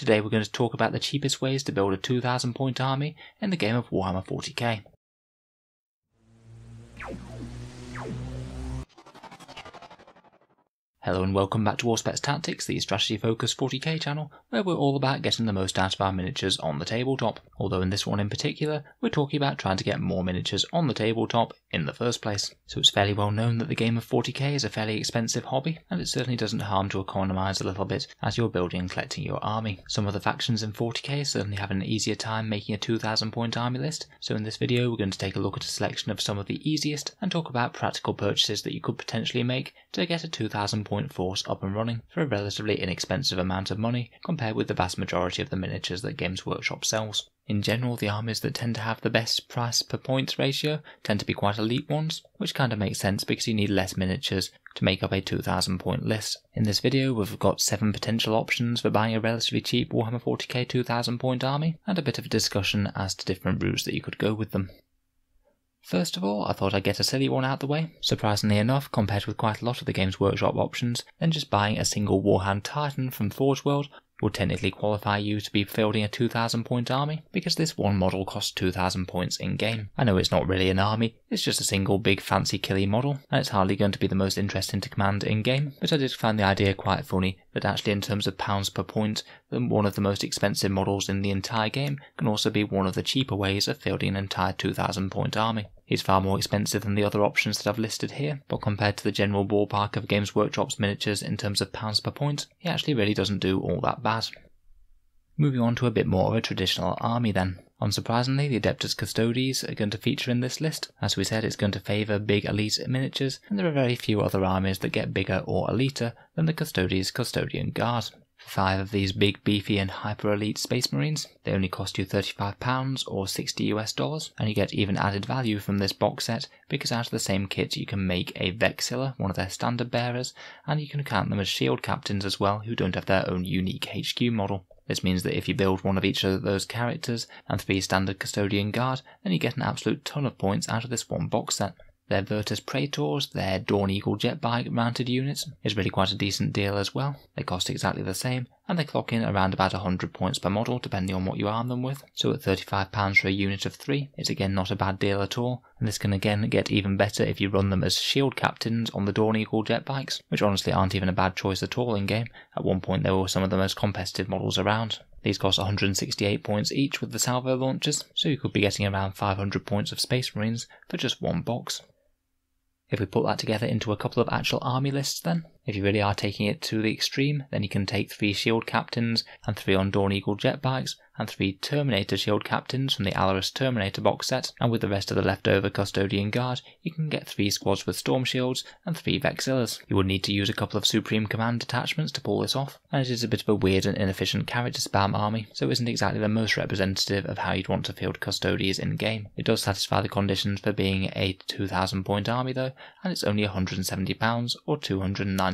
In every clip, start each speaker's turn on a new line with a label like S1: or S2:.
S1: Today we're going to talk about the cheapest ways to build a 2000 point army in the game of Warhammer 40k. Hello and welcome back to Auspex Tactics, the strategy focused 40k channel, where we're all about getting the most out of our miniatures on the tabletop. Although in this one in particular, we're talking about trying to get more miniatures on the tabletop in the first place. So it's fairly well known that the game of 40k is a fairly expensive hobby, and it certainly doesn't harm to economise a little bit as you're building and collecting your army. Some of the factions in 40k certainly have an easier time making a 2000 point army list, so in this video we're going to take a look at a selection of some of the easiest and talk about practical purchases that you could potentially make to get a 2000 point force up and running for a relatively inexpensive amount of money compared with the vast majority of the miniatures that Games Workshop sells. In general, the armies that tend to have the best price per points ratio tend to be quite elite ones, which kind of makes sense because you need less miniatures to make up a 2000 point list. In this video we've got 7 potential options for buying a relatively cheap Warhammer 40k 2000 point army, and a bit of a discussion as to different routes that you could go with them. First of all, I thought I'd get a silly one out the way. Surprisingly enough, compared with quite a lot of the Games Workshop options, then just buying a single Warhound Titan from Forge World would technically qualify you to be fielding a 2000 point army, because this one model costs 2000 points in game. I know it's not really an army, it's just a single big fancy killy model, and it's hardly going to be the most interesting to command in game, but I did find the idea quite funny that actually in terms of pounds per point, one of the most expensive models in the entire game can also be one of the cheaper ways of fielding an entire 2000 point army. He's far more expensive than the other options that I've listed here, but compared to the general ballpark of Games Workshop's miniatures in terms of pounds per point, he actually really doesn't do all that bad. Moving on to a bit more of a traditional army then. Unsurprisingly, the ADEPTUS CUSTODES are going to feature in this list. As we said, it's going to favour big elite miniatures, and there are very few other armies that get bigger or eliter than the CUSTODES Custodian Guard. For 5 of these big, beefy and hyper-elite Space Marines, they only cost you £35 or $60 US, and you get even added value from this box set because out of the same kit you can make a Vexilla, one of their standard bearers, and you can count them as shield captains as well who don't have their own unique HQ model. This means that if you build one of each of those characters and 3 standard Custodian Guard, then you get an absolute ton of points out of this one box set. Their Virtus Praetors, their Dawn Eagle jet bike mounted units, is really quite a decent deal as well. They cost exactly the same, and they clock in around about 100 points per model depending on what you arm them with. So at £35 for a unit of 3, it's again not a bad deal at all, and this can again get even better if you run them as shield captains on the Dawn Eagle jet bikes, which honestly aren't even a bad choice at all in game. At one point they were some of the most competitive models around. These cost 168 points each with the salvo launchers, so you could be getting around 500 points of Space Marines for just one box. If we put that together into a couple of actual army lists then, if you really are taking it to the extreme, then you can take 3 shield captains and 3 on Dawn Eagle jet bikes, and 3 Terminator shield captains from the Alaris Terminator box set, and with the rest of the leftover Custodian Guard, you can get 3 squads with Storm Shields and 3 Vexillas. You would need to use a couple of Supreme Command detachments to pull this off, and it is a bit of a weird and inefficient character spam army, so it isn't exactly the most representative of how you'd want to field Custodes in game. It does satisfy the conditions for being a 2000 point army though, and it's only £170 or $290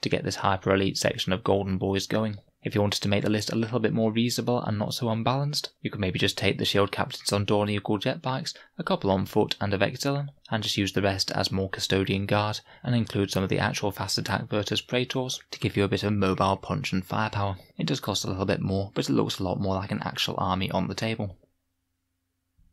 S1: to get this hyper elite section of Golden Boys going. If you wanted to make the list a little bit more reasonable and not so unbalanced, you could maybe just take the shield captains on Dawn Eagle jet bikes, a couple on foot and a Vexilla, and just use the rest as more Custodian Guard, and include some of the actual fast attack Virtus Praetors to give you a bit of mobile punch and firepower. It does cost a little bit more, but it looks a lot more like an actual army on the table.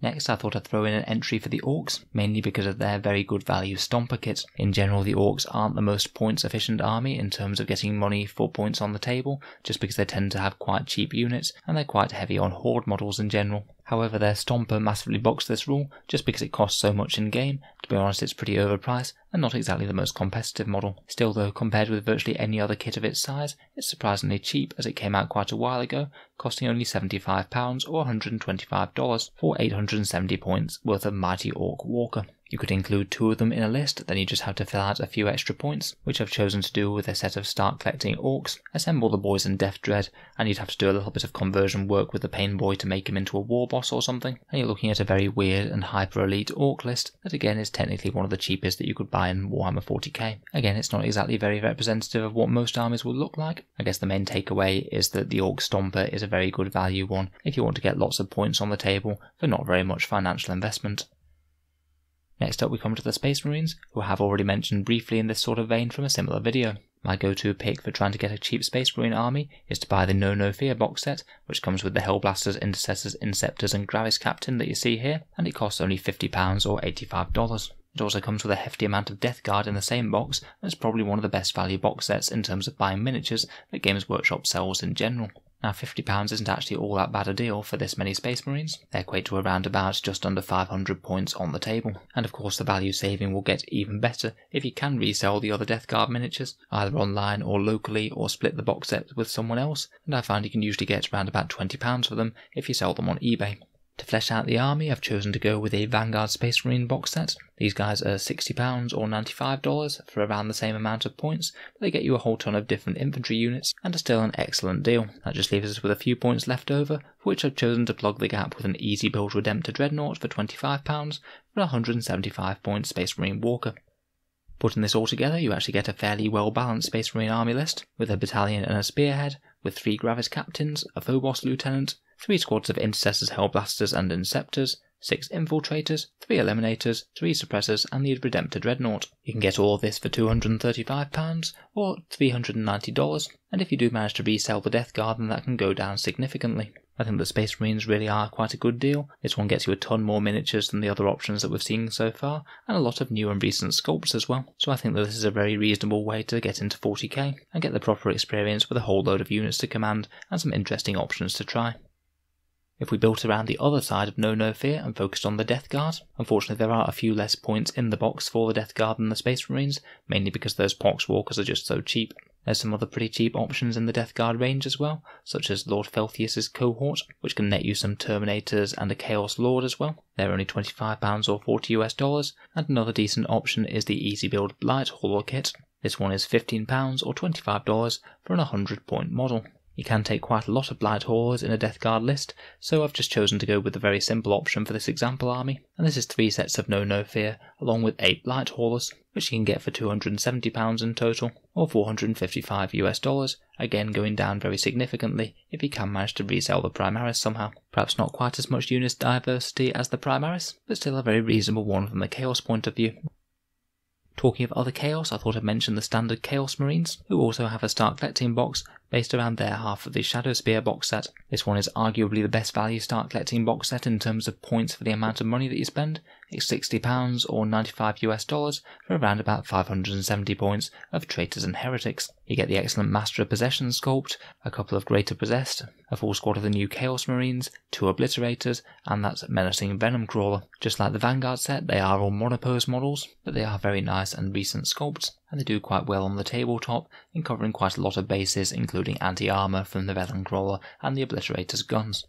S1: Next, I thought I'd throw in an entry for the Orks, mainly because of their very good value Stomper kit. In general, the Orks aren't the most points efficient army in terms of getting money for points on the table, just because they tend to have quite cheap units, and they're quite heavy on Horde models in general. However, their Stomper massively bucks this rule, just because it costs so much in game. To be honest, it's pretty overpriced, and not exactly the most competitive model. Still though, compared with virtually any other kit of its size, it's surprisingly cheap as it came out quite a while ago, costing only £75 or $125 for 870 points worth of Mighty Orc Walker. You could include 2 of them in a list, then you just have to fill out a few extra points, which I've chosen to do with a set of start collecting orcs, assemble the boys in Death Dread, and you'd have to do a little bit of conversion work with the Pain Boy to make him into a war boss or something, and you're looking at a very weird and hyper elite orc list that again is technically one of the cheapest that you could buy in Warhammer 40k. Again, it's not exactly very representative of what most armies would look like. I guess the main takeaway is that the Orc Stomper is a very good value one if you want to get lots of points on the table for not very much financial investment. Next up we come to the Space Marines, who I have already mentioned briefly in this sort of vein from a similar video. My go-to pick for trying to get a cheap Space Marine army is to buy the No Fear box set, which comes with the Hellblasters, Intercessors, Inceptors and Gravis Captain that you see here, and it costs only £50 or $85. It also comes with a hefty amount of Death Guard in the same box, and it's probably one of the best value box sets in terms of buying miniatures that Games Workshop sells in general. Now £50 isn't actually all that bad a deal for this many Space Marines. They equate to around about just under 500 points on the table. And of course the value saving will get even better if you can resell the other Death Guard miniatures, either online or locally, or split the box set with someone else, and I find you can usually get around about £20 for them if you sell them on eBay. To flesh out the army, I've chosen to go with a Vanguard Space Marine box set. These guys are £60 or $95 for around the same amount of points, but they get you a whole ton of different infantry units and are still an excellent deal. That just leaves us with a few points left over, for which I've chosen to plug the gap with an easy build Redemptor Dreadnought for £25 for a 175 point Space Marine Walker. Putting this all together, you actually get a fairly well balanced Space Marine army list, with a battalion and a spearhead, with 3 Gravis Captains, a Phobos Lieutenant, 3 squads of Intercessors, Hellblasters and Inceptors, 6 Infiltrators, 3 Eliminators, 3 Suppressors and the Redemptor Dreadnought. You can get all of this for £235 or $390, and if you do manage to resell the Death Guard, then that can go down significantly. I think the Space Marines really are quite a good deal. This one gets you a ton more miniatures than the other options that we've seen so far, and a lot of new and recent sculpts as well. So I think that this is a very reasonable way to get into 40k and get the proper experience with a whole load of units to command and some interesting options to try. If we built around the other side of No Fear and focused on the Death Guard, unfortunately there are a few less points in the box for the Death Guard than the Space Marines, mainly because those Poxwalkers are just so cheap. There's some other pretty cheap options in the Death Guard range as well, such as Lord Felthius' Cohort, which can net you some Terminators and a Chaos Lord as well. They're only £25 or $40, and another decent option is the Easy Build Blight Hauler Kit. This one is £15 or $25 for an 100 point model. You can take quite a lot of Blight Haulers in a Death Guard list, so I've just chosen to go with a very simple option for this example army, and this is 3 sets of No Fear, along with 8 Blight Haulers, which you can get for £270 in total, or $455, again going down very significantly if you can manage to resell the Primaris somehow. Perhaps not quite as much unit diversity as the Primaris, but still a very reasonable one from the Chaos point of view. Talking of other Chaos, I thought I'd mention the standard Chaos Marines, who also have a start collecting box based around their half of the Shadow Spear box set. This one is arguably the best value start collecting box set in terms of points for the amount of money that you spend. It's £60 or $95 for around about 570 points of Traitors and Heretics. You get the excellent Master of Possession sculpt, a couple of Greater Possessed, a full squad of the new Chaos Marines, 2 Obliterators, and that menacing Venom Crawler. Just like the Vanguard set, they are all monopose models, but they are very nice and recent sculpts, and they do quite well on the tabletop in covering quite a lot of bases, including anti-armour from the Venom Crawler and the Obliterator's guns.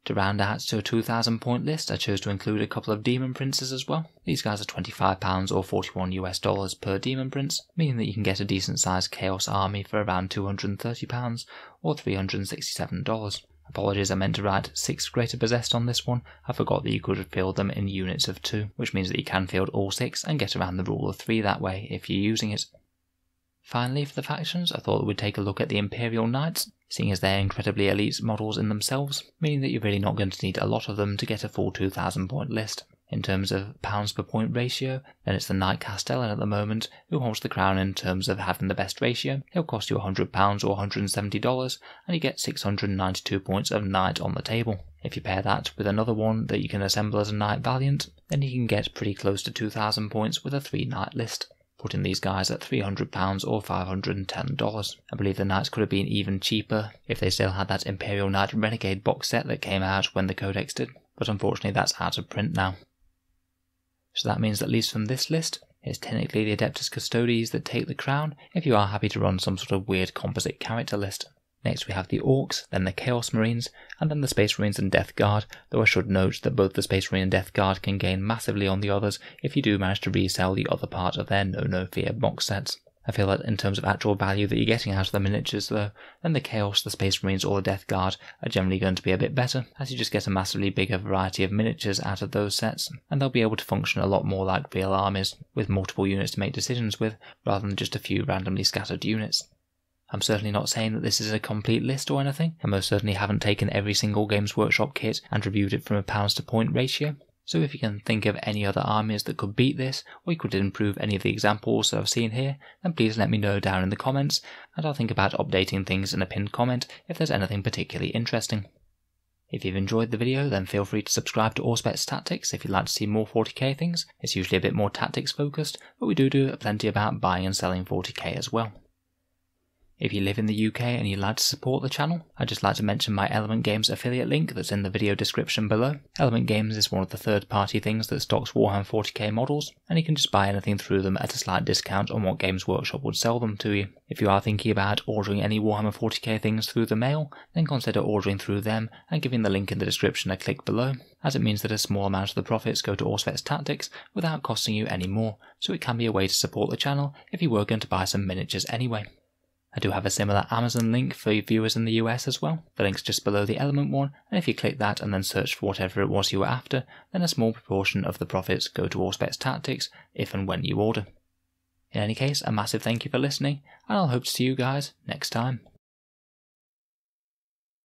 S1: To round out to a 2,000 point list, I chose to include a couple of Demon Princes as well. These guys are £25 or $41 per Demon Prince, meaning that you can get a decent sized Chaos army for around £230 or $367. Apologies, I meant to write 6 Greater Possessed on this one. I forgot that you could field them in units of 2, which means that you can field all 6 and get around the rule of 3 that way if you're using it. Finally, for the factions, I thought that we'd take a look at the Imperial Knights, seeing as they're incredibly elite models in themselves, meaning that you're really not going to need a lot of them to get a full 2,000 point list. In terms of pounds per point ratio, then it's the Knight Castellan at the moment who holds the crown in terms of having the best ratio. He'll cost you £100 or $170, and you get 692 points of Knight on the table. If you pair that with another one that you can assemble as a Knight Valiant, then you can get pretty close to 2,000 points with a 3 Knight list, putting these guys at £300 or $510. I believe the Knights could have been even cheaper if they still had that Imperial Knight Renegade box set that came out when the Codex did, but unfortunately that's out of print now. So that means that at least from this list, it's technically the Adeptus Custodes that take the crown if you are happy to run some sort of weird composite character list. Next we have the Orks, then the Chaos Marines, and then the Space Marines and Death Guard, though I should note that both the Space Marine and Death Guard can gain massively on the others if you do manage to resell the other part of their No Fear box sets. I feel that in terms of actual value that you're getting out of the miniatures though, then the Chaos, the Space Marines or the Death Guard are generally going to be a bit better, as you just get a massively bigger variety of miniatures out of those sets, and they'll be able to function a lot more like real armies, with multiple units to make decisions with, rather than just a few randomly scattered units. I'm certainly not saying that this is a complete list or anything, I most certainly haven't taken every single Games Workshop kit and reviewed it from a pounds to point ratio, So if you can think of any other armies that could beat this, or you could improve any of the examples that I've seen here, then please let me know down in the comments, and I'll think about updating things in a pinned comment if there's anything particularly interesting. If you've enjoyed the video, then feel free to subscribe to Auspex Tactics if you'd like to see more 40k things. It's usually a bit more tactics focused, but we do plenty about buying and selling 40k as well. If you live in the UK and you'd like to support the channel, I'd just like to mention my Element Games affiliate link that's in the video description below. Element Games is one of the third-party things that stocks Warhammer 40k models, and you can just buy anything through them at a slight discount on what Games Workshop would sell them to you. If you are thinking about ordering any Warhammer 40k things through the mail, then consider ordering through them and giving the link in the description a click below, as it means that a small amount of the profits go to Auspex Tactics without costing you any more, so it can be a way to support the channel if you were going to buy some miniatures anyway. I do have a similar Amazon link for viewers in the US as well. The link's just below the Element one, and if you click that and then search for whatever it was you were after, then a small proportion of the profits go to Auspex Tactics if and when you order. In any case, a massive thank you for listening, and I'll hope to see you guys next time.